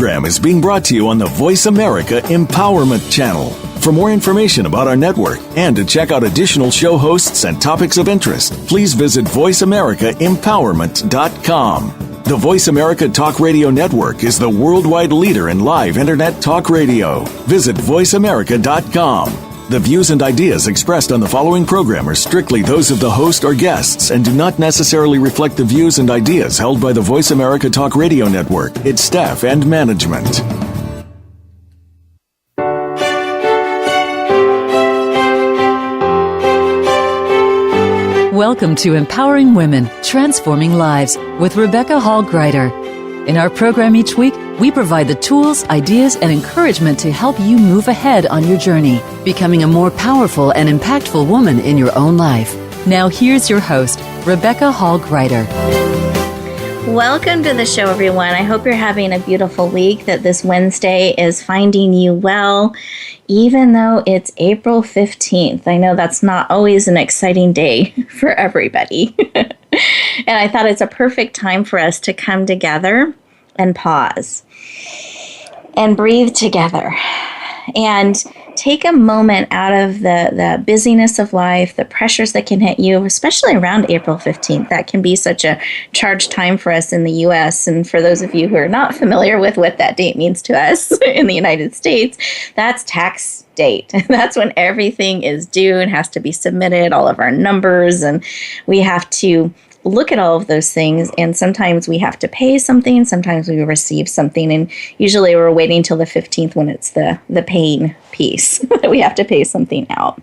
Program is being brought to you on the Voice America Empowerment Channel. For more information about our network and to check out additional show hosts and topics of interest, please visit voiceamericaempowerment.com. The Voice America Talk Radio Network is the worldwide leader in live Internet talk radio. Visit voiceamerica.com. The views and ideas expressed on the following program are strictly those of the host or guests and do not necessarily reflect the views and ideas held by the Voice America Talk Radio Network, its staff, and management. Welcome to Empowering Women, Transforming Lives with Rebecca Hall Gruyter. In our program each week, we provide the tools, ideas, and encouragement to help you move ahead on your journey, becoming a more powerful and impactful woman in your own life. Now here's your host, Rebecca Hall Gruyter. Welcome to the show, everyone. I hope you're having a beautiful week, that this Wednesday is finding you well, even though it's April 15th. I know that's not always an exciting day for everybody. And I thought it's a perfect time for us to come together and pause and breathe together and take a moment out of the busyness of life, the pressures that can hit you, especially around April 15th. That can be such a charged time for us in the U.S. And for those of you who are not familiar with what that date means to us in the United States, that's tax date. That's when everything is due and has to be submitted, all of our numbers, and we have to look at all of those things, and sometimes we have to pay something, sometimes we receive something, and usually we're waiting till the 15th when it's the paying piece that we have to pay something out.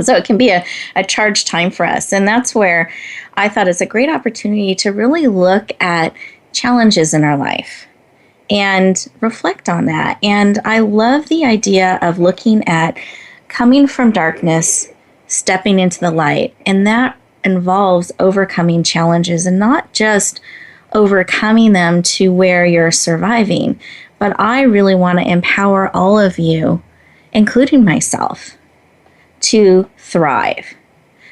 So it can be a charged time for us, and that's where I thought it's a great opportunity to really look at challenges in our life and reflect on that. And I love the idea of looking at coming from darkness, stepping into the light, and that involves overcoming challenges, and not just overcoming them to where you're surviving, but I really want to empower all of you, including myself, to thrive.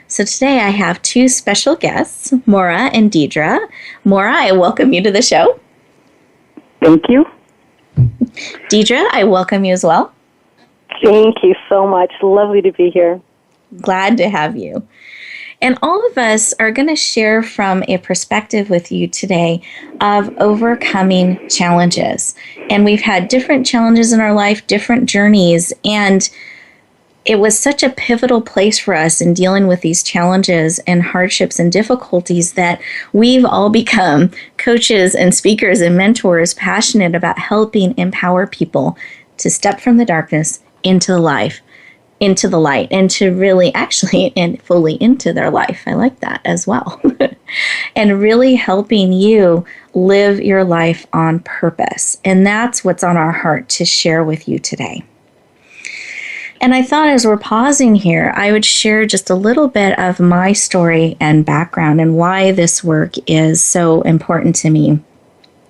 So today I have two special guests, Maura and Deidre. Maura, I welcome you to the show. Thank you. Deidre, I welcome you as well. Thank you so much. Lovely to be here. Glad to have you. And all of us are going to share from a perspective with you today of overcoming challenges. And we've had different challenges in our life, different journeys, and it was such a pivotal place for us in dealing with these challenges and hardships and difficulties that we've all become coaches and speakers and mentors passionate about helping empower people to step from the darkness into the light, and to really actually and fully into their life. I like that as well. And really helping you live your life on purpose. And that's what's on our heart to share with you today. And I thought as we're pausing here, I would share just a little bit of my story and background and why this work is so important to me.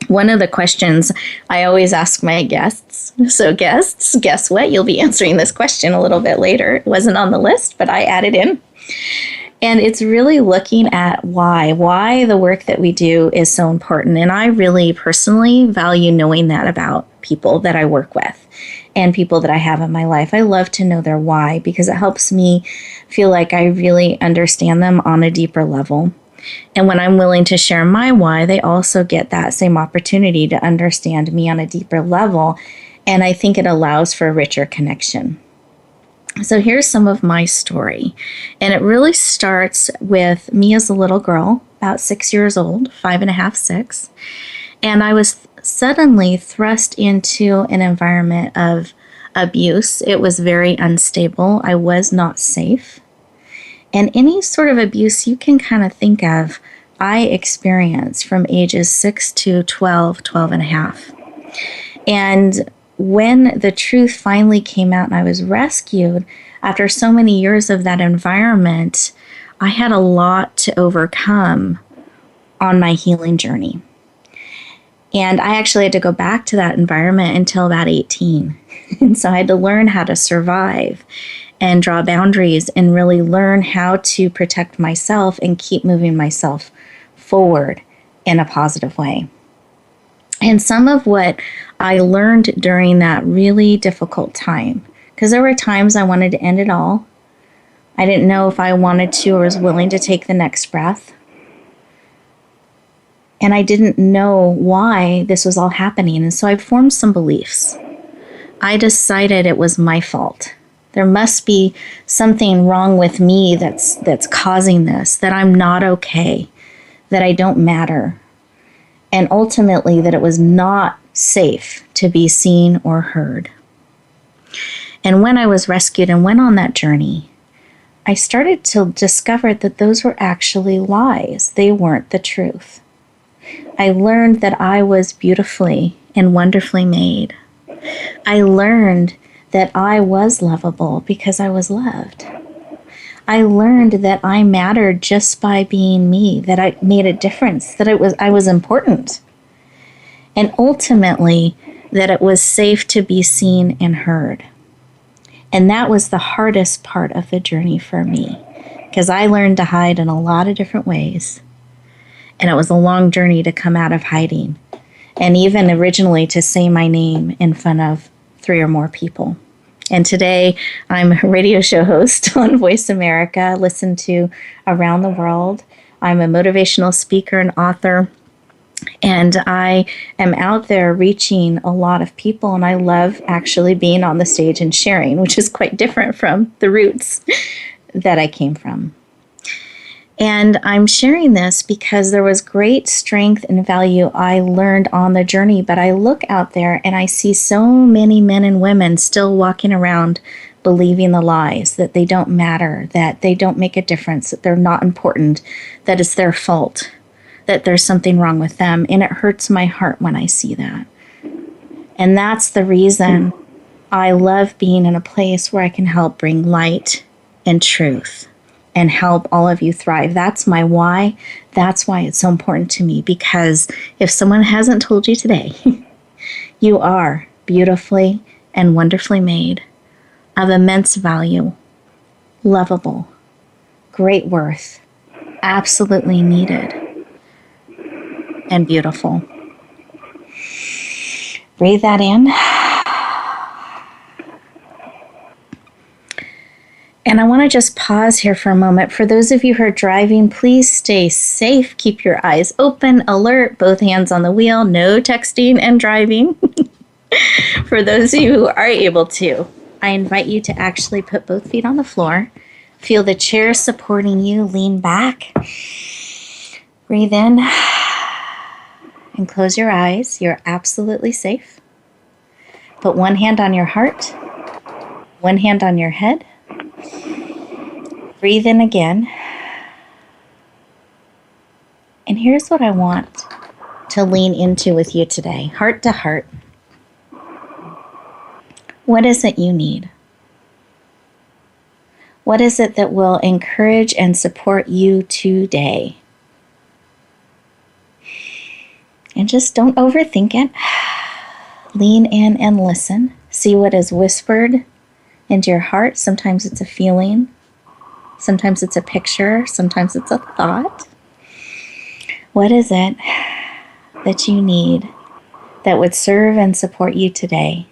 One of the questions I always ask my guests, so guests, guess what? You'll be answering this question a little bit later. It wasn't on the list, but I added in. And it's really looking at why the work that we do is so important. And I really personally value knowing that about people that I work with and people that I have in my life. I love to know their why because it helps me feel like I really understand them on a deeper level. And when I'm willing to share my why, they also get that same opportunity to understand me on a deeper level. And I think it allows for a richer connection. So here's some of my story. And it really starts with me as a little girl, about 6 years old, 5.5, 6. And I was suddenly thrust into an environment of abuse. It was very unstable. I was not safe. And any sort of abuse you can kind of think of, I experienced from ages 6 to 12, 12.5. And when the truth finally came out and I was rescued, after so many years of that environment, I had a lot to overcome on my healing journey. And I actually had to go back to that environment until about 18. And so I had to learn how to survive and draw boundaries and really learn how to protect myself and keep moving myself forward in a positive way. And some of what I learned during that really difficult time, because there were times I wanted to end it all. I didn't know if I wanted to or was willing to take the next breath. And I didn't know why this was all happening. And so I formed some beliefs. I decided it was my fault. There must be something wrong with me that's causing this, that I'm not okay, that I don't matter. And ultimately that it was not safe to be seen or heard. And when I was rescued and went on that journey, I started to discover that those were actually lies. They weren't the truth. I learned that I was beautifully and wonderfully made. I learned that I was lovable because I was loved. I learned that I mattered just by being me, that I made a difference, that I was important. And ultimately, that it was safe to be seen and heard. And that was the hardest part of the journey for me, because I learned to hide in a lot of different ways. And it was a long journey to come out of hiding, and even originally to say my name in front of 3 or more people. And today I'm a radio show host on Voice America, listened to around the world. I'm a motivational speaker and author, and I am out there reaching a lot of people, and I love actually being on the stage and sharing, which is quite different from the roots that I came from. And I'm sharing this because there was great strength and value I learned on the journey, but I look out there and I see so many men and women still walking around believing the lies, that they don't matter, that they don't make a difference, that they're not important, that it's their fault, that there's something wrong with them. And it hurts my heart when I see that. And that's the reason I love being in a place where I can help bring light and truth and help all of you thrive. That's my why. That's why it's so important to me, because if someone hasn't told you today, you are beautifully and wonderfully made, of immense value, lovable, great worth, absolutely needed, and beautiful. Breathe that in. And I want to just pause here for a moment. For those of you who are driving, please stay safe. Keep your eyes open, alert, both hands on the wheel, no texting and driving. For those of you who are able to, I invite you to actually put both feet on the floor. Feel the chair supporting you. Lean back. Breathe in and close your eyes. You're absolutely safe. Put one hand on your heart, one hand on your head. Breathe in again. And here's what I want to lean into with you today, heart to heart. What is it you need? What is it that will encourage and support you today? And just don't overthink it. Lean in and listen. See what is whispered into your heart. Sometimes it's a feeling. Sometimes it's a picture. Sometimes it's a thought. What is it that you need that would serve and support you today?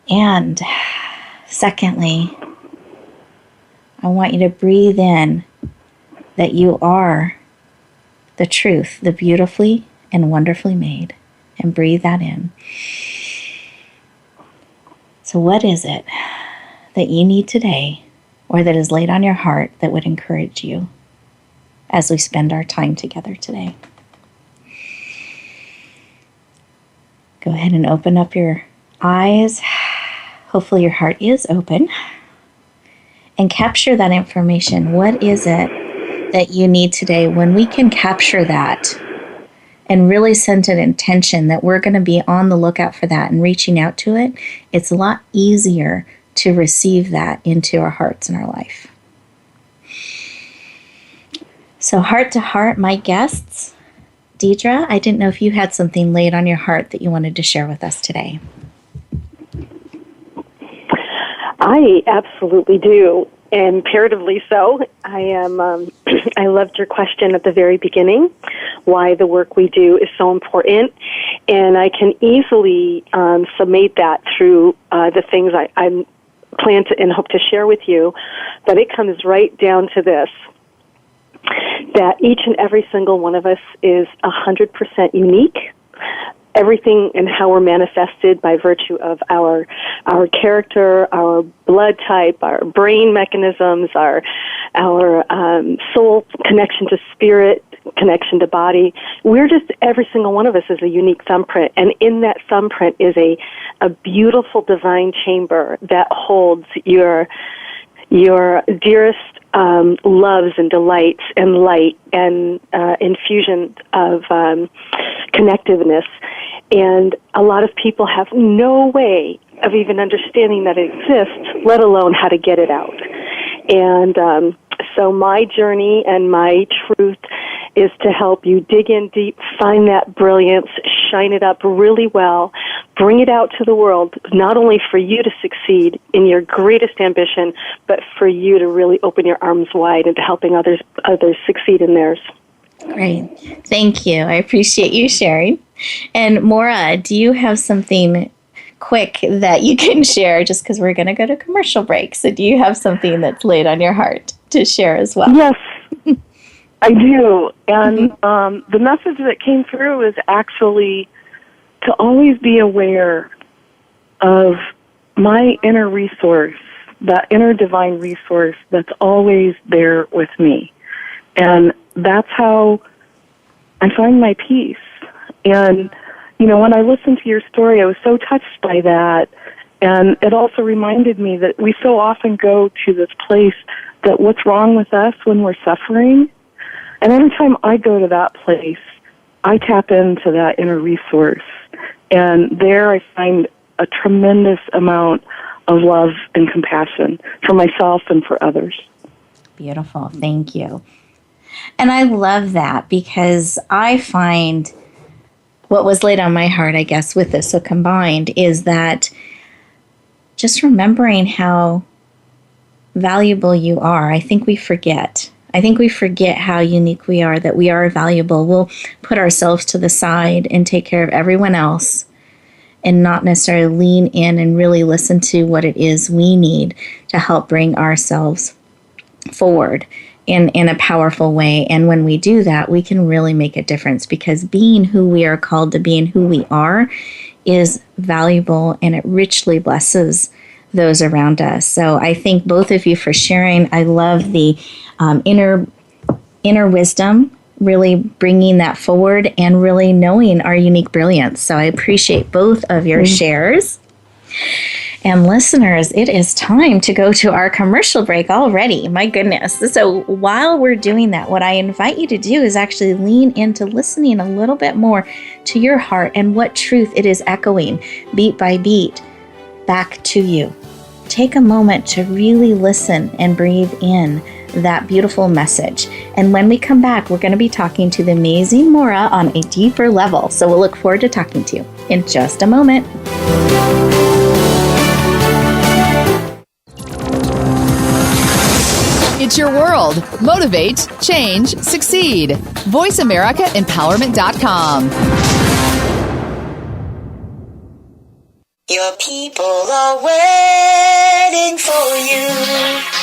And secondly, I want you to breathe in that you are the truth, the beautifully and wonderfully made, and breathe that in. So what is it that you need today, or that is laid on your heart, that would encourage you as we spend our time together today? Go ahead and open up your eyes. Hopefully your heart is open. And capture that information. What is it that you need today? When we can capture that and really send an intention that we're going to be on the lookout for that and reaching out to it, it's a lot easier to receive that into our hearts and our life. So heart to heart, my guests, Deidre, I didn't know if you had something laid on your heart that you wanted to share with us today. I absolutely do. Imperatively so. I loved your question at the very beginning, why the work we do is so important, and I can easily summate that through the things I plan to and hope to share with you, but it comes right down to this, that each and every single one of us is 100% unique. Everything and how we're manifested by virtue of our character, our blood type, our brain mechanisms, our soul connection to spirit, connection to body. We're just, every single one of us is a unique thumbprint, and in that thumbprint is a beautiful divine chamber that holds your dearest loves and delights and light and infusion of connectiveness. And a lot of people have no way of even understanding that it exists, let alone how to get it out. And so my journey and my truth is to help you dig in deep, find that brilliance, shine it up really well, bring it out to the world, not only for you to succeed in your greatest ambition, but for you to really open your arms wide into helping others succeed in theirs. Great. Thank you. I appreciate you sharing. And Maura, do you have something quick that you can share, just because we're going to go to commercial break? So do you have something that's laid on your heart to share as well? Yes, I do. And the message that came through is actually to always be aware of my inner resource, that inner divine resource that's always there with me. And that's how I find my peace. And, when I listened to your story, I was so touched by that. And it also reminded me that we so often go to this place that what's wrong with us when we're suffering. And every time I go to that place, I tap into that inner resource. And there I find a tremendous amount of love and compassion for myself and for others. Beautiful. Thank you. And I love that, because I find what was laid on my heart, I guess, with this, so combined, is that just remembering how valuable you are. I think we forget how unique we are, that we are valuable. We'll put ourselves to the side and take care of everyone else and not necessarily lean in and really listen to what it is we need to help bring ourselves forward in a powerful way. And when we do that, we can really make a difference, because being who we are called to be and who we are is valuable, and it richly blesses those around us. So I thank both of you for sharing. I love the inner wisdom, really bringing that forward and really knowing our unique brilliance. So I appreciate both of your shares. And listeners, it is time to go to our commercial break already. My goodness. So while we're doing that, what I invite you to do is actually lean into listening a little bit more to your heart and what truth it is echoing beat by beat back to you. Take a moment to really listen and breathe in that beautiful message. And when we come back, we're going to be talking to the amazing Maura on a deeper level. So we'll look forward to talking to you in just a moment. It's your world. Motivate, change, succeed. VoiceAmericaEmpowerment.com. Your people are waiting for you.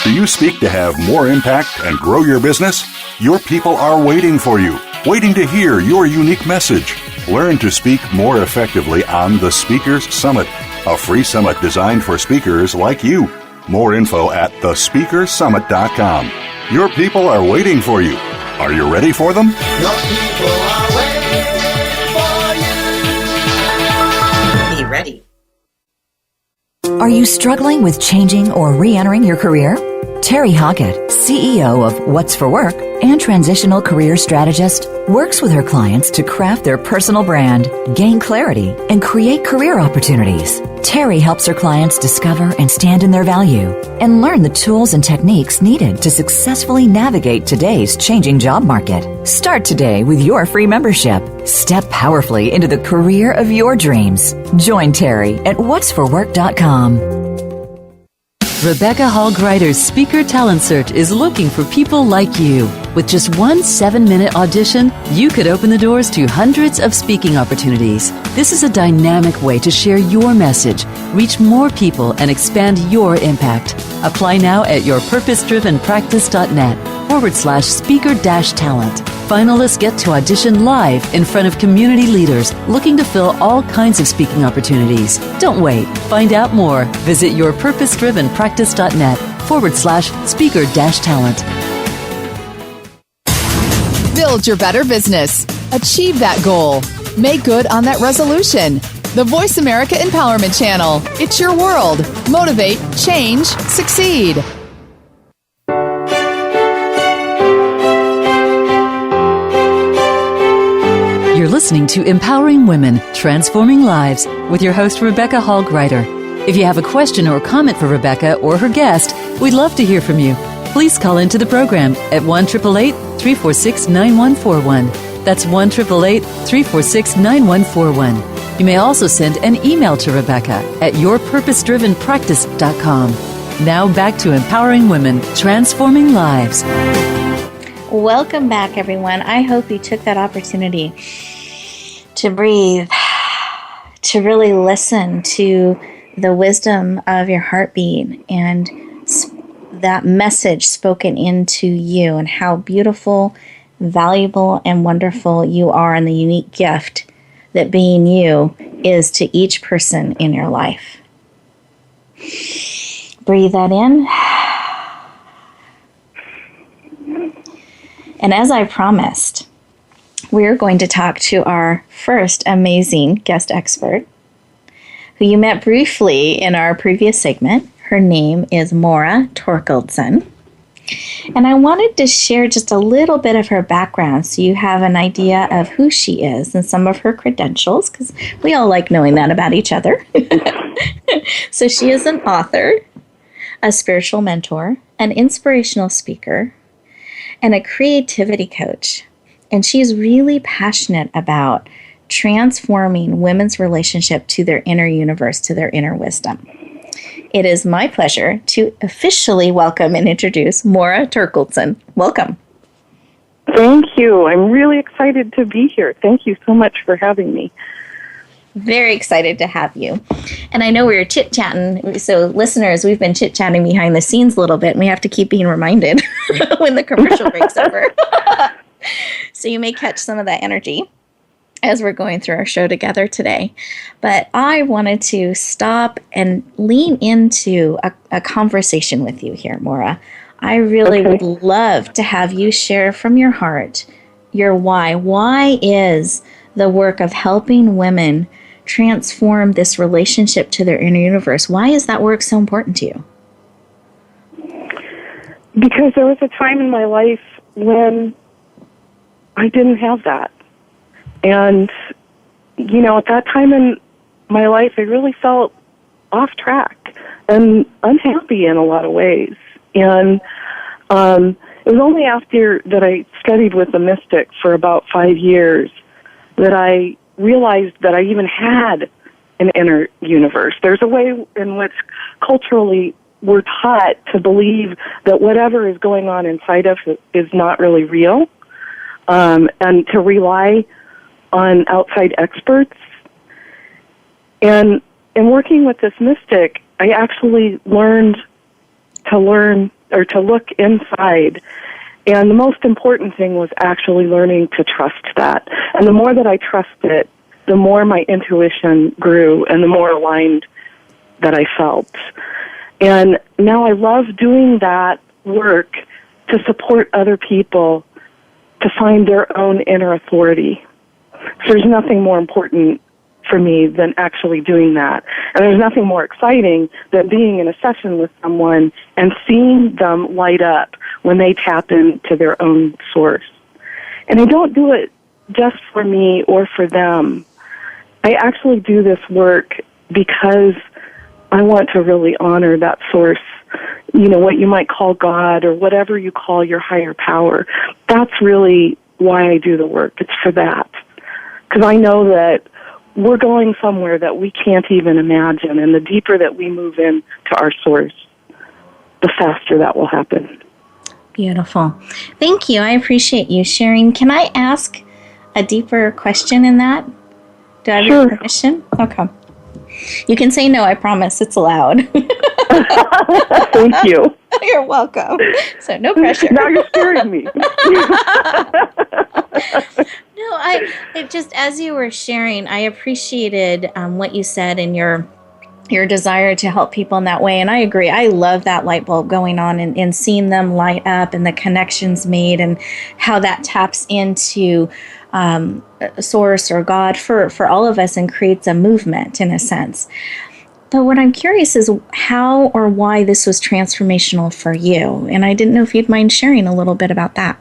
Do you speak to have more impact and grow your business? Your people are waiting for you, waiting to hear your unique message. Learn to speak more effectively on the Speakers Summit, a free summit designed for speakers like you. More info at thespeakersummit.com. Your people are waiting for you. Are you ready for them? Your people are waiting for you. Be ready. Are you struggling with changing or re-entering your career? Terry Hockett, CEO of What's for Work and transitional career strategist, works with her clients to craft their personal brand, gain clarity, and create career opportunities. Terry helps her clients discover and stand in their value and learn the tools and techniques needed to successfully navigate today's changing job market. Start today with your free membership. Step powerfully into the career of your dreams. Join Terry at whatsforwork.com. Rebecca Hall Gruyter's Speaker Talent Search is looking for people like you. With just one 7-minute audition, you could open the doors to hundreds of speaking opportunities. This is a dynamic way to share your message, reach more people, and expand your impact. Apply now at yourpurposedrivenpractice.net/speaker-talent. Finalists get to audition live in front of community leaders looking to fill all kinds of speaking opportunities. Don't wait. Find out more. Visit yourpurposedrivenpractice.net/speaker-talent. Build your better business. Achieve that goal. Make good on that resolution. The Voice America Empowerment Channel. It's your world. Motivate, change, succeed. You're listening to Empowering Women, Transforming Lives with your host, Rebecca Hall Gruyter. If you have a question or comment for Rebecca or her guest, we'd love to hear from you. Please call into the program at 1-888-346-9141. That's 1-888-346-9141. You may also send an email to Rebecca at yourpurposedrivenpractice.com. Now back to Empowering Women, Transforming Lives. Welcome back, everyone. I hope you took that opportunity to breathe, to really listen to the wisdom of your heartbeat and that message spoken into you, and how beautiful, valuable, and wonderful you are, and the unique gift that being you is to each person in your life. Breathe that in. And as I promised, we're going to talk to our first amazing guest expert, who you met briefly in our previous segment. Her name is Maura Torkildson. And I wanted to share just a little bit of her background so you have an idea of who she is and some of her credentials, because we all like knowing that about each other. So she is an author, a spiritual mentor, an inspirational speaker, and a creativity coach. And she's really passionate about transforming women's relationship to their inner universe, to their inner wisdom. It is my pleasure to officially welcome and introduce Maura Turkletson. Welcome. Thank you. I'm really excited to be here. Thank you so much for having me. Very excited to have you. And I know we were chit-chatting, so listeners, we've been chit-chatting behind the scenes a little bit, and we have to keep being reminded when the commercial breaks over. So you may catch some of that energy as we're going through our show together today. But I wanted to stop and lean into a conversation with you here, Maura. I really would love to have you share from your heart your why. Why is the work of helping women transform this relationship to their inner universe? Why is that work so important to you? Because there was a time in my life when I didn't have that. And, you know, at that time in my life, I really felt off track and unhappy in a lot of ways. And it was only after that I studied with a mystic for about 5 years that I realized that I even had an inner universe. There's a way in which culturally we're taught to believe that whatever is going on inside us is not really real, and to rely on outside experts. And in working with this mystic, I actually learned to look inside. And the most important thing was actually learning to trust that. And the more that I trusted it, the more my intuition grew and the more aligned that I felt. And now I love doing that work to support other people to find their own inner authority. So there's nothing more important for me than actually doing that. And there's nothing more exciting than being in a session with someone and seeing them light up when they tap into their own source. And I don't do it just for me or for them. I actually do this work because I want to really honor that source, you know, what you might call God or whatever you call your higher power. That's really why I do the work. It's for that. Because I know that we're going somewhere that we can't even imagine, and the deeper that we move in to our source, the faster that will happen. Beautiful. Thank you. I appreciate you sharing. Can I ask a deeper question in that? Do I have your permission? Okay. You can say no, I promise. It's allowed. Thank you. You're welcome. So no pressure. Now you're scaring me. No, it just, as you were sharing, I appreciated what you said and your desire to help people in that way. And I agree. I love that light bulb going on and seeing them light up and the connections made and how that taps into source or God for all of us and creates a movement in a sense. But what I'm curious is how or why this was transformational for you. And I didn't know if you'd mind sharing a little bit about that.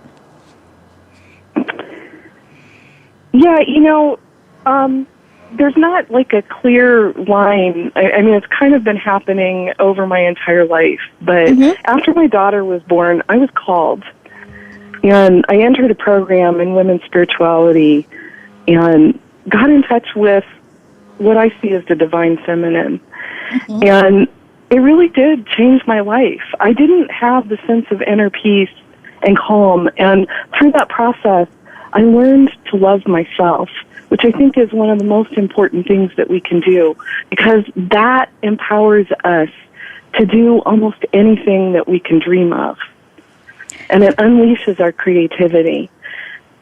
Yeah, there's not like a clear line. I mean, it's kind of been happening over my entire life. But after my daughter was born, I was called. And I entered a program in women's spirituality and got in touch with what I see as the divine feminine. And it really did change my life. I didn't have the sense of inner peace and calm. And through that process, I learned to love myself, which I think is one of the most important things that we can do, because that empowers us to do almost anything that we can dream of. And it unleashes our creativity.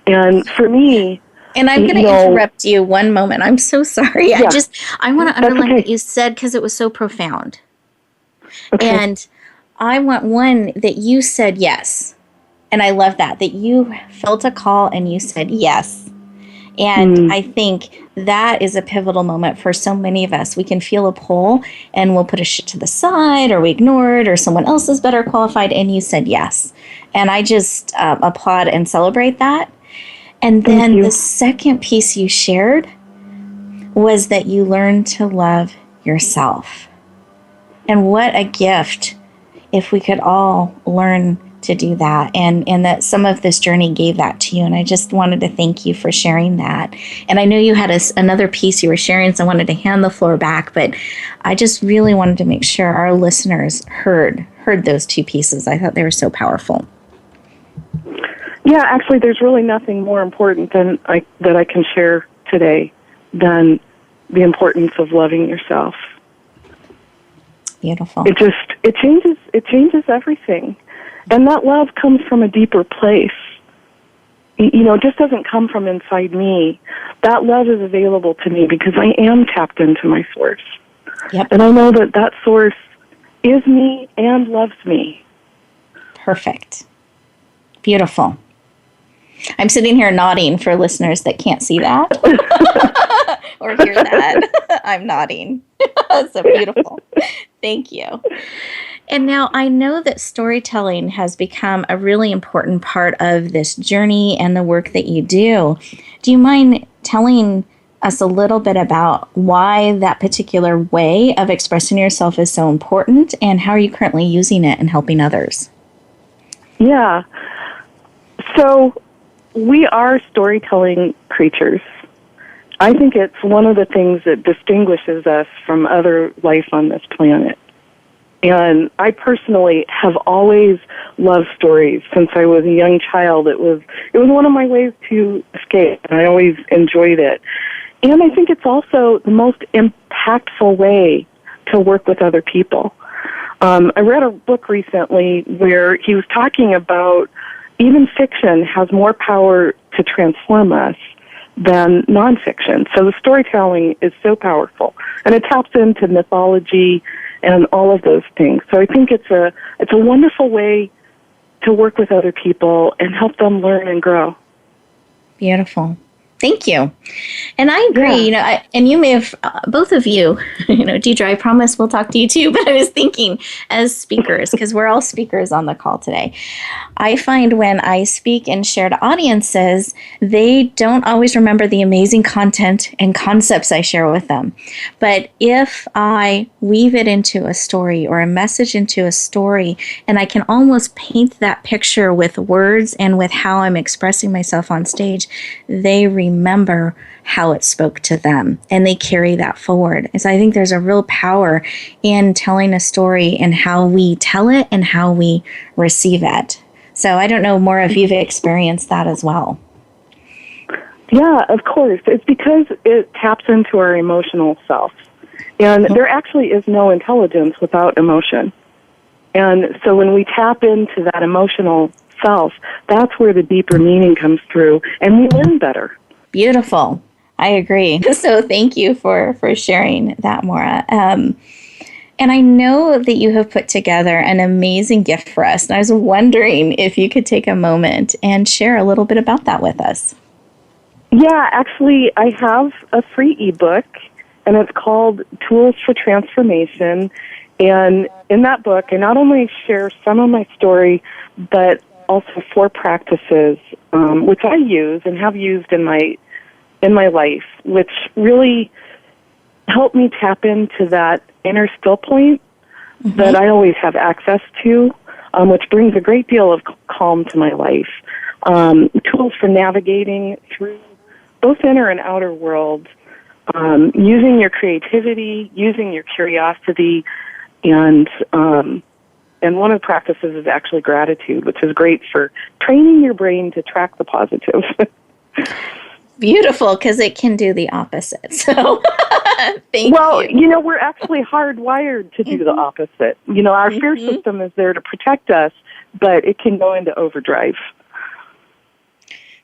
And for me... And I'm going to interrupt you one moment. I'm so sorry. Yeah, I want to underline what you said because it was so profound. Okay. And I want one that you said yes. And I love that you felt a call and you said yes. And I think that is a pivotal moment for so many of us. We can feel a pull and we'll put a shit to the side or we ignore it or someone else is better qualified and you said yes. And I just applaud and celebrate that. And then the second piece you shared was that you learned to love yourself. And what a gift if we could all learn to do that, and that some of this journey gave that to you. And I just wanted to thank you for sharing that. And I know you had another piece you were sharing, so I wanted to hand the floor back, but I just really wanted to make sure our listeners heard those two pieces. I thought they were so powerful. Yeah, actually, there's really nothing more important that I can share today than the importance of loving yourself. Beautiful. It changes everything. And that love comes from a deeper place. It just doesn't come from inside me. That love is available to me because I am tapped into my source. Yep. And I know that source is me and loves me. Perfect. Beautiful. I'm sitting here nodding for listeners that can't see that or hear that. I'm nodding. So beautiful. Thank you. And now I know that storytelling has become a really important part of this journey and the work that you do. Do you mind telling us a little bit about why that particular way of expressing yourself is so important and how are you currently using it and helping others? Yeah. So we are storytelling creatures. I think it's one of the things that distinguishes us from other life on this planet. And I personally have always loved stories since I was a young child. It was one of my ways to escape, and I always enjoyed it. And I think it's also the most impactful way to work with other people. I read a book recently where he was talking about even fiction has more power to transform us than nonfiction. So the storytelling is so powerful, and it taps into mythology and all of those things. So I think it's a wonderful way to work with other people and help them learn and grow. Beautiful. Thank you. And I agree, and you may have, both of you, Deidre, I promise we'll talk to you too, but I was thinking as speakers, because we're all speakers on the call today, I find when I speak in shared audiences, they don't always remember the amazing content and concepts I share with them. But if I weave it into a story or a message into a story, and I can almost paint that picture with words and with how I'm expressing myself on stage, they remember remember how it spoke to them, and they carry that forward. And so I think there's a real power in telling a story and how we tell it and how we receive it. So I don't know, Maura, if you've experienced that as well. Yeah, of course. It's because it taps into our emotional self. And there actually is no intelligence without emotion. And so when we tap into that emotional self, that's where the deeper meaning comes through, and we learn better. Beautiful. I agree. So thank you for sharing that, Maura. And I know that you have put together an amazing gift for us. And I was wondering if you could take a moment and share a little bit about that with us. Yeah, actually, I have a free ebook, and it's called Tools for Transformation. And in that book, I not only share some of my story, but also 4 practices, which I use and have used in my life, which really help me tap into that inner still point that I always have access to, which brings a great deal of calm to my life. Tools for navigating through both inner and outer world, using your creativity, using your curiosity, and one of the practices is actually gratitude, which is great for training your brain to track the positive. Beautiful, because it can do the opposite. So thank you. Well, we're actually hardwired to do the opposite. Our fear system is there to protect us, but it can go into overdrive.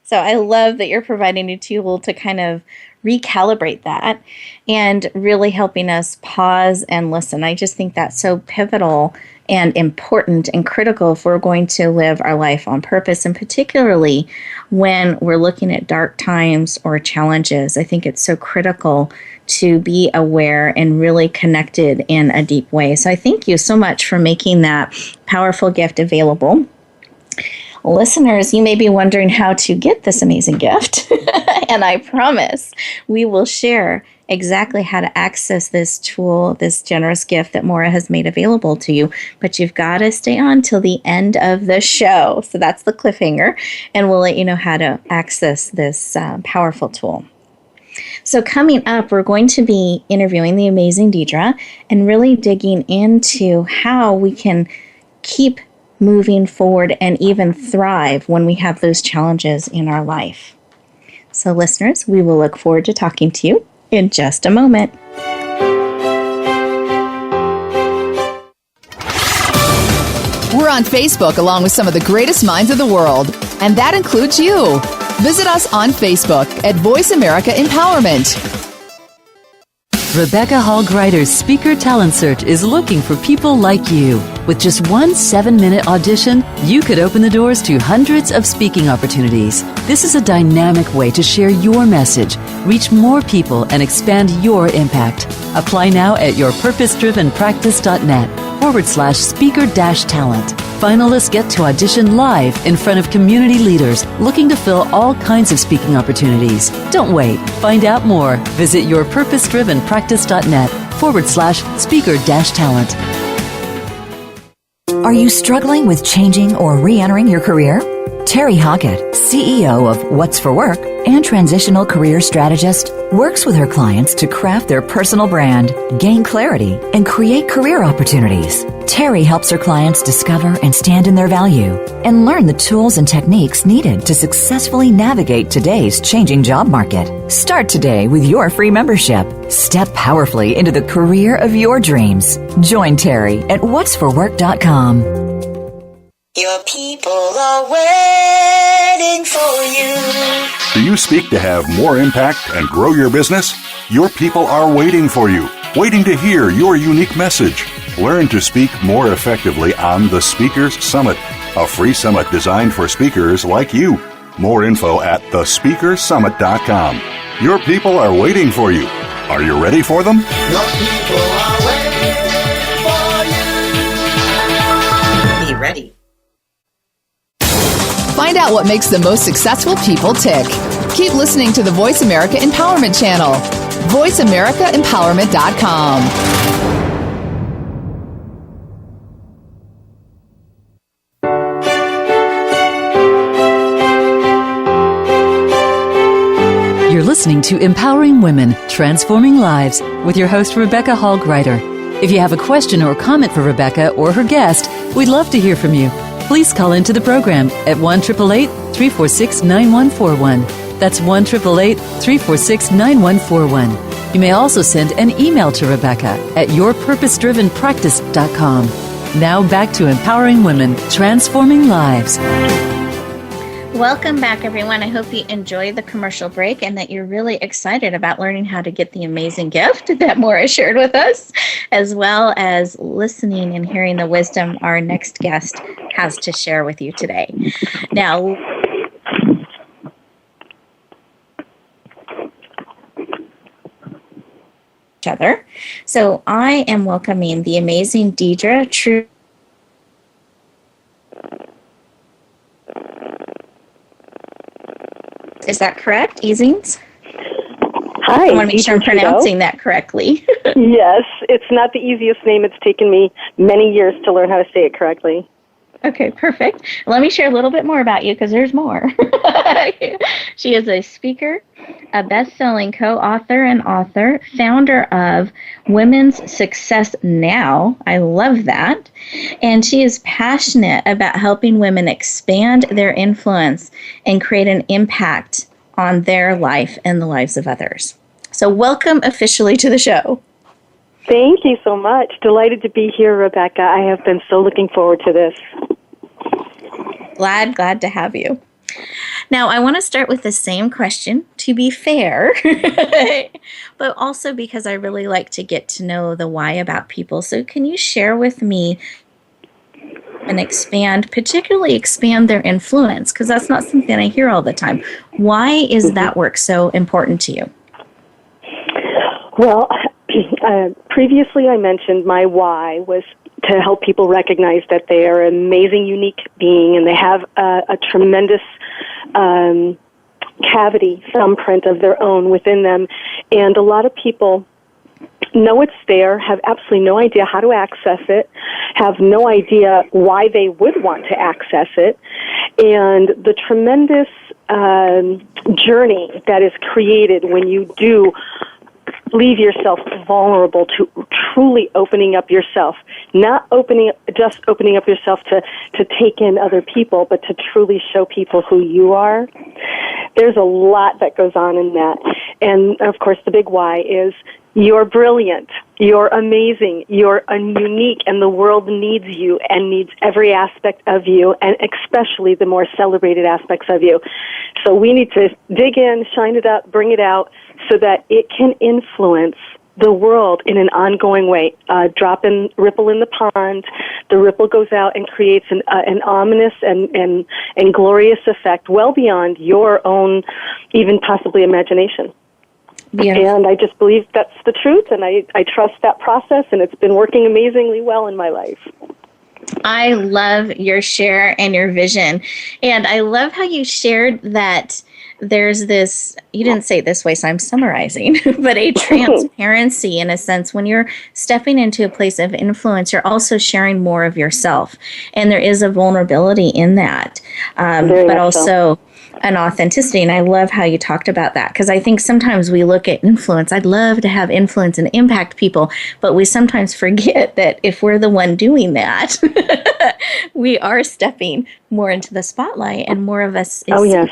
So I love that you're providing a tool to kind of recalibrate that and really helping us pause and listen. I just think that's so pivotal and important and critical if we're going to live our life on purpose, and particularly when we're looking at dark times or challenges. I think it's so critical to be aware and really connected in a deep way. So I thank you so much for making that powerful gift available. Listeners, you may be wondering how to get this amazing gift, and I promise we will share exactly how to access this tool, this generous gift that Maura has made available to you, but you've got to stay on till the end of the show. So that's the cliffhanger, and we'll let you know how to access this powerful tool. So coming up, we're going to be interviewing the amazing Deidre and really digging into how we can keep moving forward and even thrive when we have those challenges in our life. So listeners, we will look forward to talking to you in just a moment. We're on Facebook along with some of the greatest minds of the world, and that includes you. Visit us on Facebook at Voice America Empowerment. Rebecca Hall Gruyter's Speaker Talent Search is looking for people like you. With just one 7-minute audition, you could open the doors to hundreds of speaking opportunities. This is a dynamic way to share your message, reach more people, and expand your impact. Apply now at yourpurposedrivenpractice.net/speaker-talent. Finalists get to audition live in front of community leaders looking to fill all kinds of speaking opportunities. Don't wait. Find out more. Visit yourpurposedrivenpractice.net/speaker-talent. Are you struggling with changing or re-entering your career? Terry Hockett, CEO of What's for Work and transitional career strategist, works with her clients to craft their personal brand, gain clarity, and create career opportunities. Terry helps her clients discover and stand in their value and learn the tools and techniques needed to successfully navigate today's changing job market. Start today with your free membership. Step powerfully into the career of your dreams. Join Terry at whatsforwork.com. Your people are waiting for you. Do you speak to have more impact and grow your business? Your people are waiting for you, waiting to hear your unique message. Learn to speak more effectively on the Speakers Summit, a free summit designed for speakers like you. More info at thespeakersummit.com. Your people are waiting for you. Are you ready for them? Your people are waiting for you. Be ready. Find out what makes the most successful people tick. Keep listening to the Voice America Empowerment Channel. VoiceAmericaEmpowerment.com. You're listening to Empowering Women, Transforming Lives with your host, Rebecca Hall Gruyter. If you have a question or comment for Rebecca or her guest, we'd love to hear from you. Please call into the program at 1-888-346-9141. That's 1-888-346-9141. You may also send an email to Rebecca at yourpurposedrivenpractice.com. Now back to Empowering Women, Transforming Lives. Welcome back, everyone. I hope you enjoyed the commercial break and that you're really excited about learning how to get the amazing gift that Maura shared with us, as well as listening and hearing the wisdom our next guest has to share with you today. Now, other. So I am welcoming the amazing Deidre Trudeau. Is that correct, Easings? Hi. I want to make sure I'm pronouncing that correctly. Yes, it's not the easiest name. It's taken me many years to learn how to say it correctly. Okay, perfect. Let me share a little bit more about you because there's more. She is a speaker, a best-selling co-author and author, founder of Women's Success Now. I love that. And she is passionate about helping women expand their influence and create an impact on their life and the lives of others. So welcome officially to the show. Thank you so much. Delighted to be here, Rebecca. I have been so looking forward to this. Glad to have you. Now, I want to start with the same question, to be fair, but also because I really like to get to know the why about people. So can you share with me and particularly expand their influence? Because that's not something I hear all the time. Why is that work so important to you? Well, previously I mentioned my why was to help people recognize that they are an amazing, unique being, and they have a tremendous cavity, thumbprint of their own within them. And a lot of people know it's there, have absolutely no idea how to access it, have no idea why they would want to access it, and the tremendous journey that is created when you do leave yourself vulnerable to truly opening up yourself, not just opening up yourself to take in other people, but to truly show people who you are. There's a lot that goes on in that. And, of course, the big why is you're brilliant, you're amazing, you're unique, and the world needs you and needs every aspect of you, and especially the more celebrated aspects of you. So we need to dig in, shine it up, bring it out, so that it can influence the world in an ongoing way. Ripple in the pond, the ripple goes out and creates an ominous and glorious effect well beyond your own, even possibly imagination. Beautiful. And I just believe that's the truth, and I trust that process, and it's been working amazingly well in my life. I love your share and your vision, and I love how you shared that there's this, you didn't say it this way, so I'm summarizing, but a transparency in a sense. When you're stepping into a place of influence, you're also sharing more of yourself, and there is a vulnerability in that, but also an authenticity. And I love how you talked about that, because I think sometimes we look at influence. I'd love to have influence and impact people, but we sometimes forget that if we're the one doing that, we are stepping more into the spotlight, and more of us is. Oh, yes.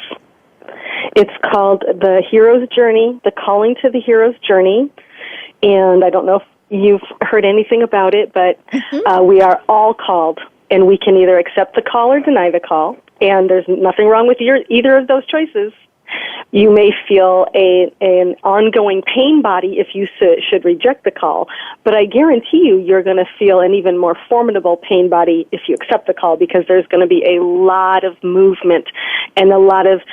It's called The Hero's Journey, The Calling to the Hero's Journey. And I don't know if you've heard anything about it, but we are all called, and we can either accept the call or deny the call. And there's nothing wrong with either of those choices. You may feel an ongoing pain body if you should reject the call, but I guarantee you're going to feel an even more formidable pain body if you accept the call, because there's going to be a lot of movement and a lot of,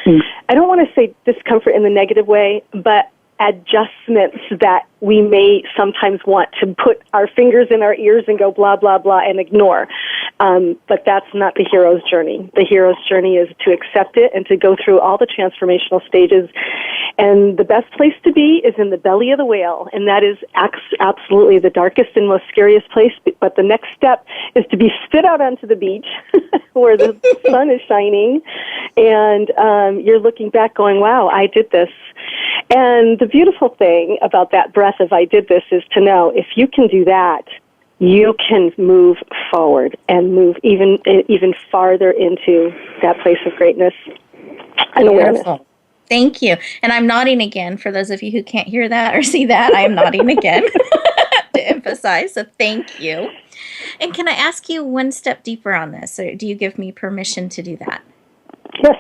I don't want to say discomfort in the negative way, but adjustments that we may sometimes want to put our fingers in our ears and go blah, blah, blah and ignore. But that's not the hero's journey. The hero's journey is to accept it and to go through all the transformational stages. And the best place to be is in the belly of the whale, and that is absolutely the darkest and most scariest place. But the next step is to be spit out onto the beach where the sun is shining, and you're looking back going, wow, I did this. And the beautiful thing about that breath of I did this is to know if you can do that, you can move forward and move even farther into that place of greatness and awareness. Beautiful. Thank you. And I'm nodding again. For those of you who can't hear that or see that, I am nodding again to emphasize. So thank you. And can I ask you one step deeper on this? Or do you give me permission to do that? Yes.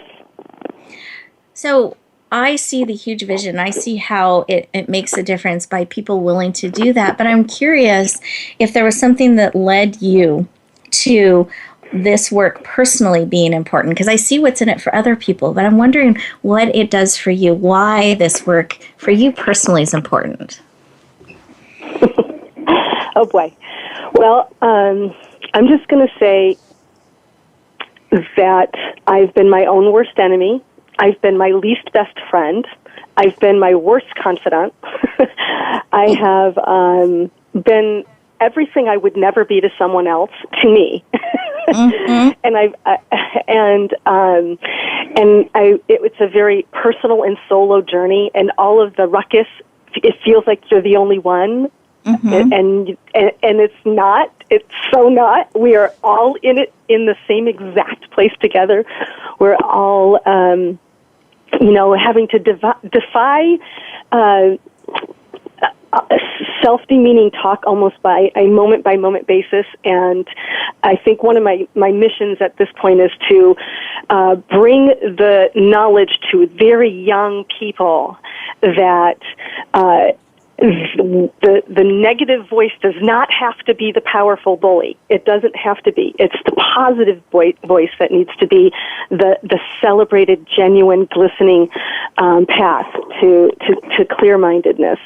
So I see the huge vision. I see how it makes a difference by people willing to do that. But I'm curious if there was something that led you to this work personally being important, because I see what's in it for other people, but I'm wondering what it does for you, why this work for you personally is important. Oh, boy. Well, I'm just going to say that I've been my own worst enemy. I've been my least best friend. I've been my worst confidant. I have been everything I would never be to someone else, to me. Mm-hmm. It's a very personal and solo journey, and all of the ruckus, it feels like you're the only one. Mm-hmm. And it's not. It's so not. We are all in it in the same exact place together. We're all, having to defy self-demeaning talk almost by a moment-by-moment basis. And I think one of my missions at this point is to bring the knowledge to very young people that the negative voice does not have to be the powerful bully. It doesn't have to be. It's the positive voice that needs to be the celebrated, genuine, glistening path to clear-mindedness.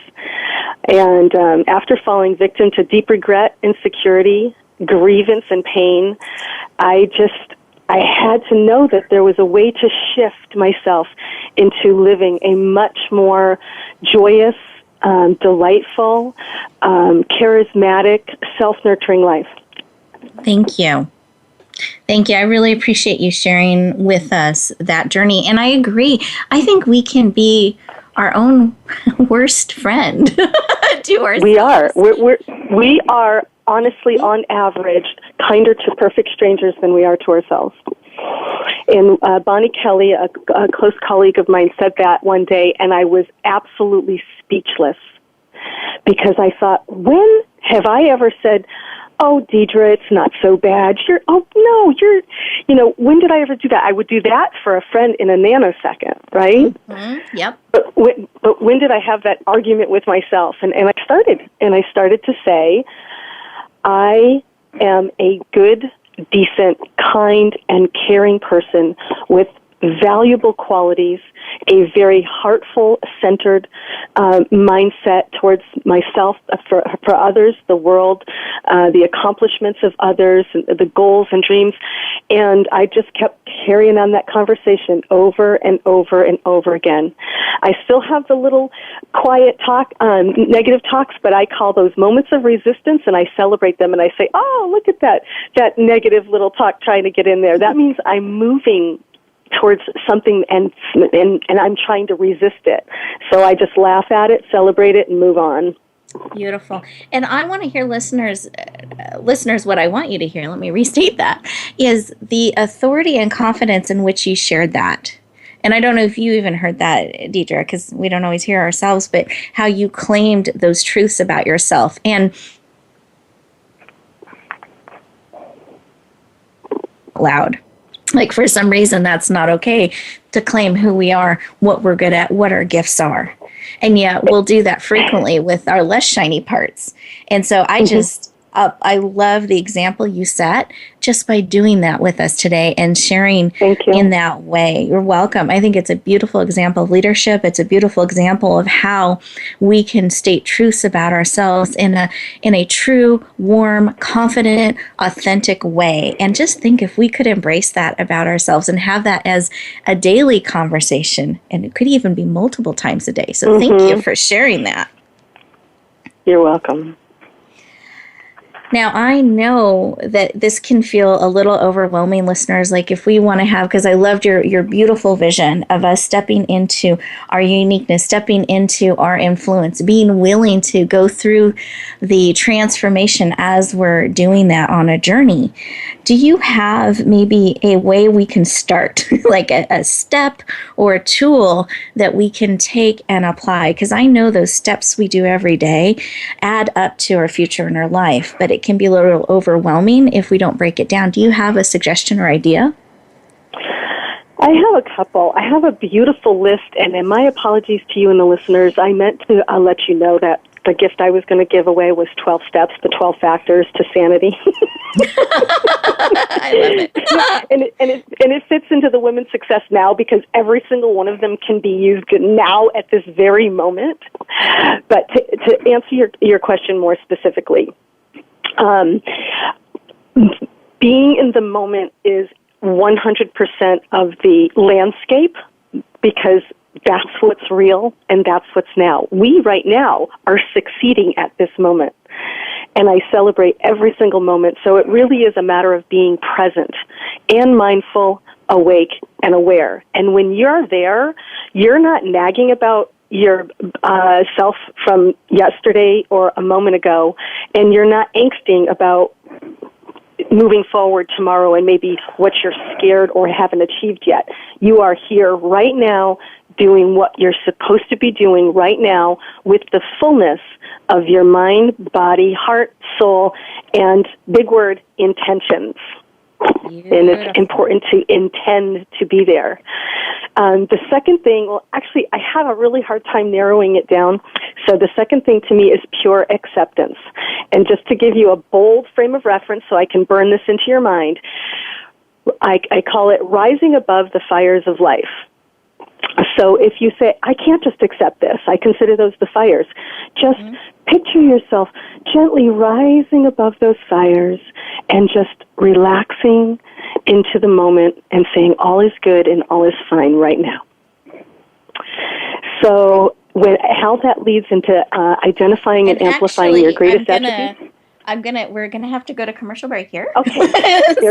And after falling victim to deep regret, insecurity, grievance, and pain, I had to know that there was a way to shift myself into living a much more joyous, delightful, charismatic, self-nurturing life. Thank you. Thank you. I really appreciate you sharing with us that journey. And I agree. I think we can be our own worst friend to ourselves. We are. We are honestly, on average, kinder to perfect strangers than we are to ourselves. And Bonnie Kelly, a close colleague of mine, said that one day, and I was absolutely speechless because I thought, when have I ever said, "Oh, Deidre, it's not so bad. When did I ever do that?" I would do that for a friend in a nanosecond, right? Mm-hmm. Yep. But when did I have that argument with myself? And I started to say, I am a good, decent, kind, and caring person with valuable qualities, a very heartful, centered mindset towards myself, for others, the world, the accomplishments of others, the goals and dreams. And I just kept carrying on that conversation over and over and over again. I still have the little quiet talk, negative talks, but I call those moments of resistance, and I celebrate them, and I say, "Oh, look at that negative little talk trying to get in there. That means I'm moving towards something, and I'm trying to resist it." So I just laugh at it, celebrate it, and move on. Beautiful. And I want to hear listeners, what I want you to hear, let me restate that, is the authority and confidence in which you shared that. And I don't know if you even heard that, Deidre, because we don't always hear ourselves, but how you claimed those truths about yourself. And loud. Like, for some reason, that's not okay to claim who we are, what we're good at, what our gifts are. And yet we'll do that frequently with our less shiny parts. And so I love the example you set just by doing that with us today and sharing in that way. You're welcome. I think it's a beautiful example of leadership. It's a beautiful example of how we can state truths about ourselves in a true, warm, confident, authentic way. And just think if we could embrace that about ourselves and have that as a daily conversation, and it could even be multiple times a day. So thank you for sharing that. You're welcome. Now, I know that this can feel a little overwhelming, listeners, like if we want to have, because I loved your beautiful vision of us stepping into our uniqueness, stepping into our influence, being willing to go through the transformation as we're doing that on a journey. Do you have maybe a way we can start, like a step or a tool that we can take and apply? Because I know those steps we do every day add up to our future in our life, but it can be a little overwhelming if we don't break it down. Do you have a suggestion or idea? I have a couple. I have a beautiful list, and in my apologies to you and the listeners, I meant to let you know that the gift I was going to give away was 12 steps, the 12 factors to sanity. I love it. and it fits into the Women's Success Now because every single one of them can be used now at this very moment. But to answer your question more specifically, being in the moment is 100% of the landscape because that's what's real and that's what's now. We right now are succeeding at this moment. And I celebrate every single moment. So it really is a matter of being present and mindful, awake, and aware. And when you're there, you're not nagging about your self from yesterday or a moment ago, and you're not angsting about moving forward tomorrow and maybe what you're scared or haven't achieved yet. You are here right now doing what you're supposed to be doing right now with the fullness of your mind, body, heart, soul, and big word, intentions. And it's important to intend to be there. The second thing, well, actually, I have a really hard time narrowing it down. So the second thing to me is pure acceptance. And just to give you a bold frame of reference so I can burn this into your mind, I call it rising above the fires of life. So if you say, I can't just accept this, I consider those the fires, just picture yourself gently rising above those fires and just relaxing into the moment and saying all is good and all is fine right now. So how that leads into identifying and amplifying actually, your greatest attributes. We're gonna have to go to commercial break here. Okay.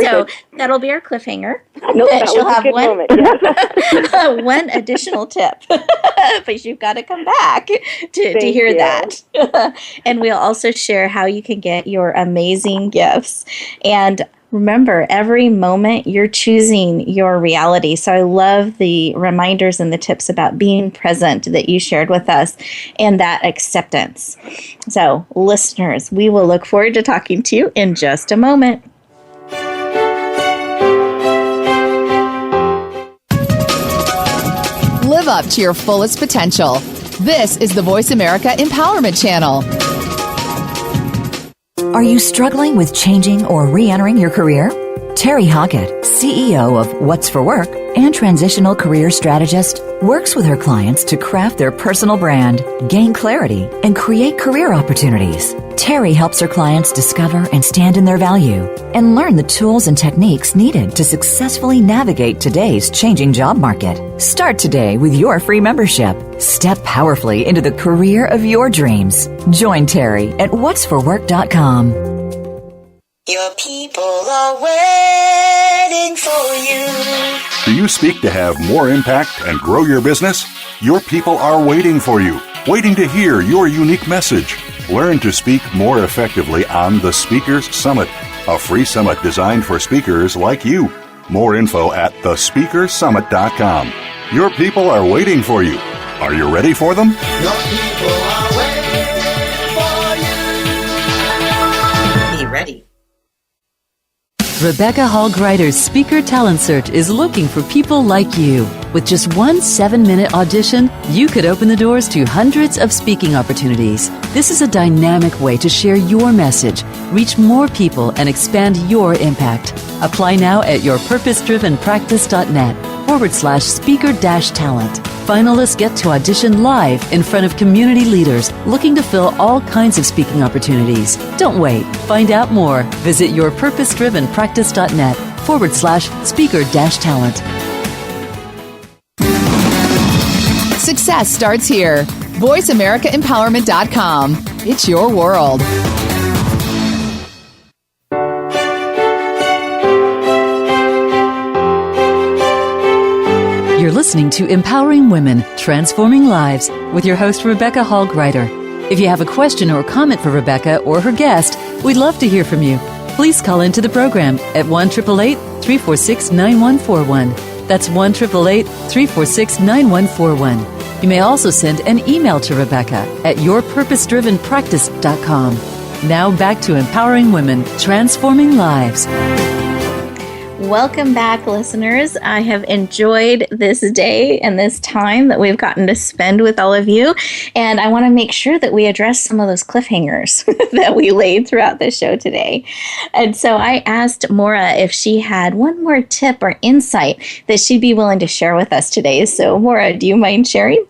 So that'll be our cliffhanger. Nope, that was a good moment. Yes. One additional tip, but you've got to come back to hear that. And we'll also share how you can get your amazing gifts. And remember, every moment you're choosing your reality. So I love the reminders and the tips about being present that you shared with us and that acceptance. So listeners, we will look forward to talking to you in just a moment. Live up to your fullest potential. This is the Voice America Empowerment Channel. Are you struggling with changing or re-entering your career? Terry Hockett, CEO of What's for Work and transitional career strategist, works with her clients to craft their personal brand, gain clarity, and create career opportunities. Terry helps her clients discover and stand in their value and learn the tools and techniques needed to successfully navigate today's changing job market. Start today with your free membership. Step powerfully into the career of your dreams. Join Terry at whatsforwork.com. Your people are waiting for you. Do you speak to have more impact and grow your business? Your people are waiting for you, waiting to hear your unique message. Learn to speak more effectively on the Speakers Summit, a free summit designed for speakers like you. More info at thespeakersummit.com. Your people are waiting for you. Are you ready for them? Your people are waiting for you. Be ready. Rebecca Hall Gruyter's Speaker Talent Search is looking for people like you. With just one 7-minute audition, you could open the doors to hundreds of speaking opportunities. This is a dynamic way to share your message, reach more people, and expand your impact. Apply now at yourpurposedrivenpractice.net/speaker-talent. Finalists get to audition live in front of community leaders looking to fill all kinds of speaking opportunities. Don't wait. Find out more. Visit yourpurposedrivenpractice.net/speaker-talent. Success starts here. VoiceAmericaEmpowerment.com. It's your world. You're listening to Empowering Women, Transforming Lives with your host, Rebecca Hall Gruyter. If you have a question or comment for Rebecca or her guest, we'd love to hear from you. Please call into the program at 1-888-346-9141. That's 1-888-346-9141. You may also send an email to Rebecca at yourpurposedrivenpractice.com. Now back to Empowering Women, Transforming Lives. Welcome back, listeners. I have enjoyed this day and this time that we've gotten to spend with all of you. And I want to make sure that we address some of those cliffhangers that we laid throughout the show today. And so I asked Maura if she had one more tip or insight that she'd be willing to share with us today. So Maura, do you mind sharing?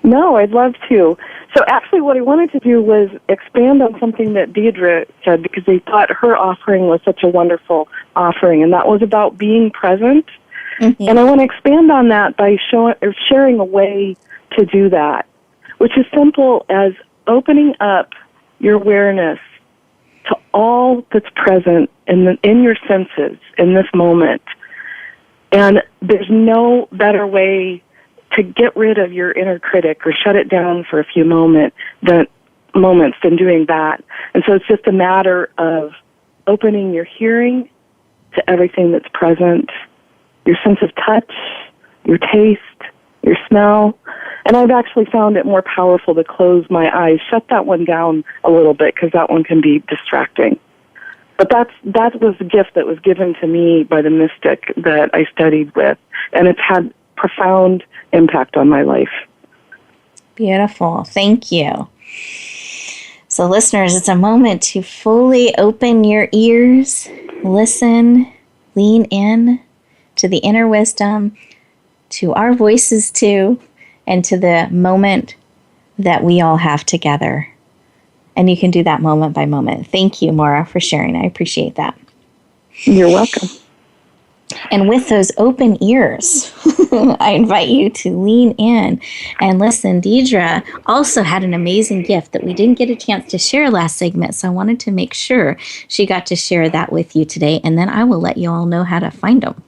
No, I'd love to. So actually what I wanted to do was expand on something that Deidre said, because I thought her offering was such a wonderful offering, and that was about being present. Mm-hmm. And I want to expand on that by sharing a way to do that, which is simple as opening up your awareness to all that's present in your senses in this moment. And there's no better way to get rid of your inner critic or shut it down for a few moments than doing that. And so it's just a matter of opening your hearing to everything that's present, your sense of touch, your taste, your smell. And I've actually found it more powerful to close my eyes, shut that one down a little bit, because that one can be distracting. But that was the gift that was given to me by the mystic that I studied with, and it's had profound impact on my life. Beautiful. Thank you. So listeners, it's a moment to fully open your ears, listen, lean in to the inner wisdom, to our voices too, and to the moment that we all have together. And you can do that moment by moment. Thank you, Maura, for sharing. I appreciate that. You're welcome. And with those open ears, I invite you to lean in and listen. Deidre also had an amazing gift that we didn't get a chance to share last segment, so I wanted to make sure she got to share that with you today, and then I will let you all know how to find them.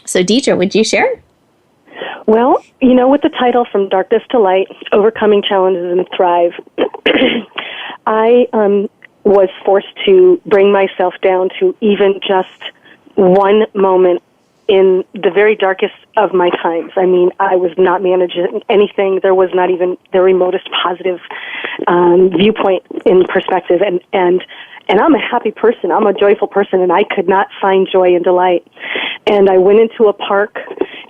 So Deidre, would you share? Well, with the title From Darkness to Light, Overcoming Challenges and Thrive, I was forced to bring myself down to even just one moment in the very darkest of my times. I mean, I was not managing anything. There was not even the remotest positive viewpoint in perspective. And I'm a happy person. I'm a joyful person, and I could not find joy and delight. And I went into a park,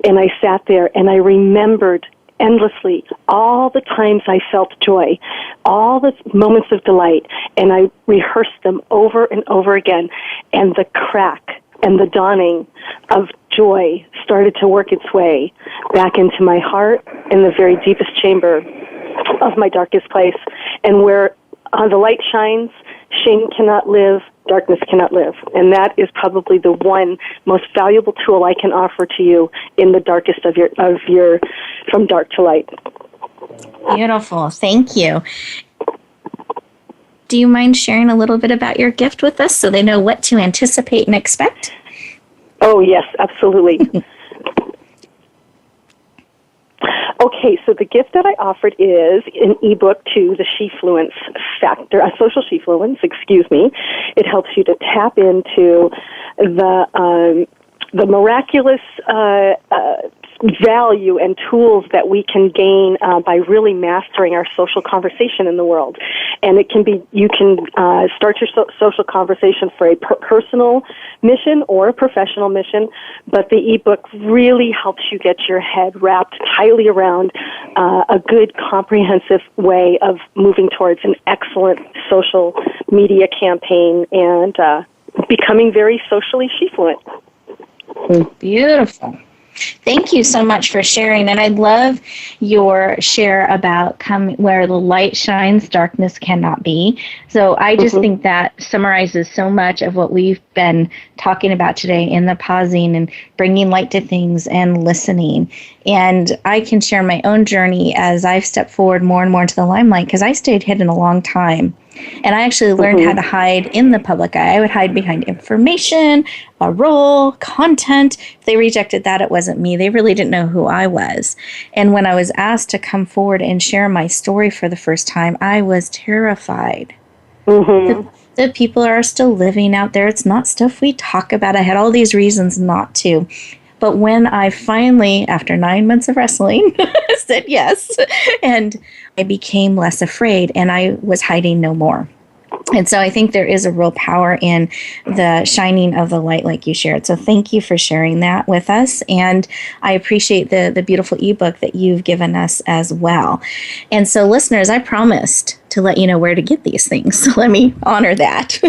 and I sat there, and I remembered endlessly all the times I felt joy, all the moments of delight, and I rehearsed them over and over again. And the crack and the dawning of joy started to work its way back into my heart in the very deepest chamber of my darkest place. And where the light shines, shame cannot live, darkness cannot live. And that is probably the one most valuable tool I can offer to you in the darkest of your from dark to light. Beautiful. Thank you. Do you mind sharing a little bit about your gift with us so they know what to anticipate and expect? Oh, yes, absolutely. Okay, so the gift that I offered is an ebook to the She-fluence factor, a social she-fluence, excuse me. It helps you to tap into the miraculous value and tools that we can gain by really mastering our social conversation in the world. And it can be, you can start your social conversation for a personal mission or a professional mission, but the ebook really helps you get your head wrapped tightly around a good, comprehensive way of moving towards an excellent social media campaign and becoming very socially she-fluent. Beautiful. Thank you so much for sharing. And I love your share about where the light shines, darkness cannot be. So I just think that summarizes so much of what we've been talking about today in the pausing and bringing light to things and listening. And I can share my own journey as I've stepped forward more and more into the limelight, because I stayed hidden a long time. And I actually learned how to hide in the public eye. I would hide behind information, a role, content. If they rejected that, it wasn't me. They really didn't know who I was. And when I was asked to come forward and share my story for the first time, I was terrified. The people are still living out there. It's not stuff we talk about. I had all these reasons not to. But when I finally, after 9 months of wrestling, said yes, and I became less afraid, and I was hiding no more. And so I think there is a real power in the shining of the light like you shared. So thank you for sharing that with us. And I appreciate the beautiful ebook that you've given us as well. And so listeners, I promised to let you know where to get these things. So let me honor that.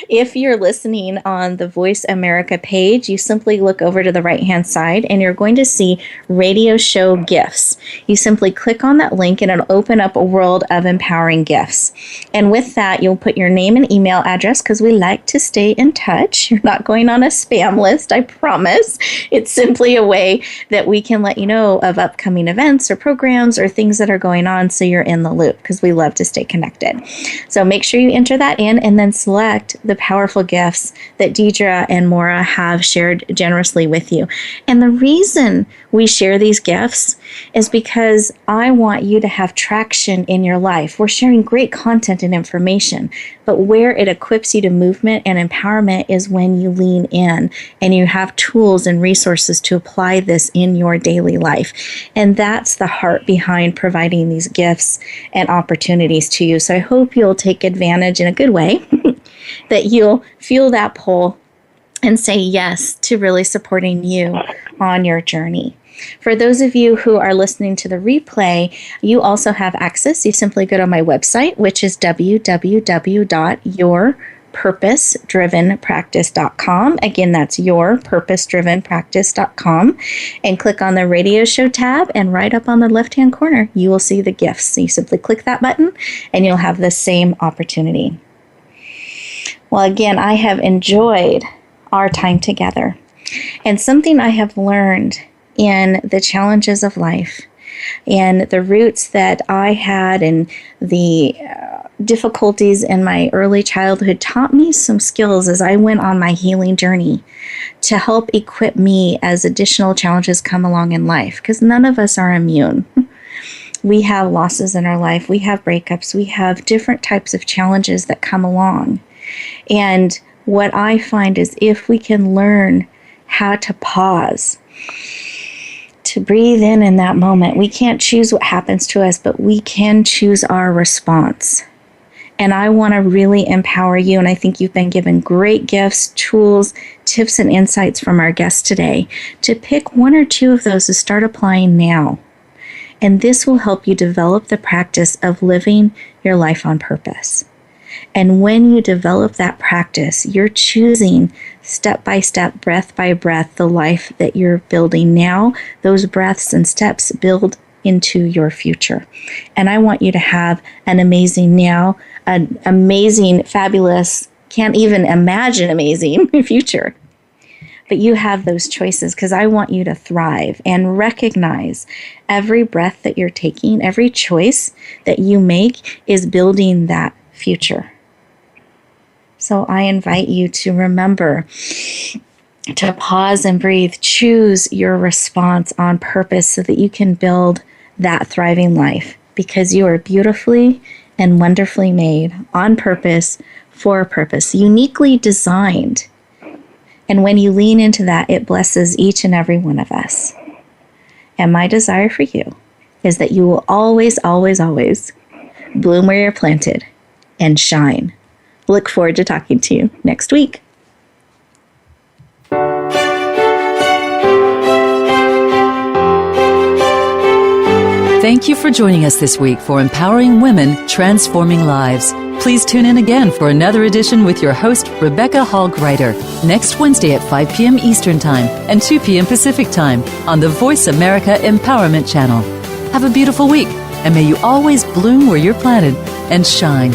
If you're listening on the Voice America page, you simply look over to the right-hand side and you're going to see radio show gifts. You simply click on that link and it'll open up a world of empowering gifts. And with that, you'll put your name and email address because we like to stay in touch. You're not going on a spam list, I promise. It's simply a way that we can let you know of upcoming events or programs or things that are going on so you're in the loop because we love to stay connected. So make sure you enter that in and then select the powerful gifts that Deidre and Maura have shared generously with you. And the reason we share these gifts is because I want you to have traction in your life. We're sharing great content and information, but where it equips you to movement and empowerment is when you lean in and you have tools and resources to apply this in your daily life. And that's the heart behind providing these gifts and opportunities to you. So I hope you'll take advantage in a good way, that you'll feel that pull and say yes to really supporting you on your journey. For those of you who are listening to the replay, you also have access. You simply go to my website, which is www.yourpurposedrivenpractice.com. Again, that's yourpurposedrivenpractice.com. And click on the radio show tab, and right up on the left-hand corner, you will see the gifts. So you simply click that button, and you'll have the same opportunity. Well, again, I have enjoyed our time together. And something I have learned in the challenges of life and the roots that I had and the difficulties in my early childhood taught me some skills as I went on my healing journey to help equip me as additional challenges come along in life, because none of us are immune. We have losses in our life. We have breakups. We have different types of challenges that come along. And what I find is if we can learn how to pause, to breathe in that moment. We can't choose what happens to us, but we can choose our response. And I want to really empower you, and I think you've been given great gifts, tools, tips, and insights from our guests today, to pick one or two of those to start applying now. And this will help you develop the practice of living your life on purpose. And when you develop that practice, you're choosing step by step, breath by breath, the life that you're building now. Those breaths and steps build into your future. And I want you to have an amazing now, an amazing, fabulous, can't even imagine amazing future. But you have those choices because I want you to thrive and recognize every breath that you're taking, every choice that you make is building that future. So I invite you to remember to pause and breathe. Choose your response on purpose so that you can build that thriving life, because you are beautifully and wonderfully made on purpose, for a purpose, uniquely designed. And when you lean into that, it blesses each and every one of us. And my desire for you is that you will always, always, always bloom where you're planted and shine. Look forward to talking to you next week. Thank you for joining us this week for Empowering Women, Transforming Lives. Please tune in again for another edition with your host, Rebecca Hall Gruyter, next Wednesday at 5 p.m. Eastern Time and 2 p.m. Pacific Time on the Voice America Empowerment Channel. Have a beautiful week, and may you always bloom where you're planted and shine.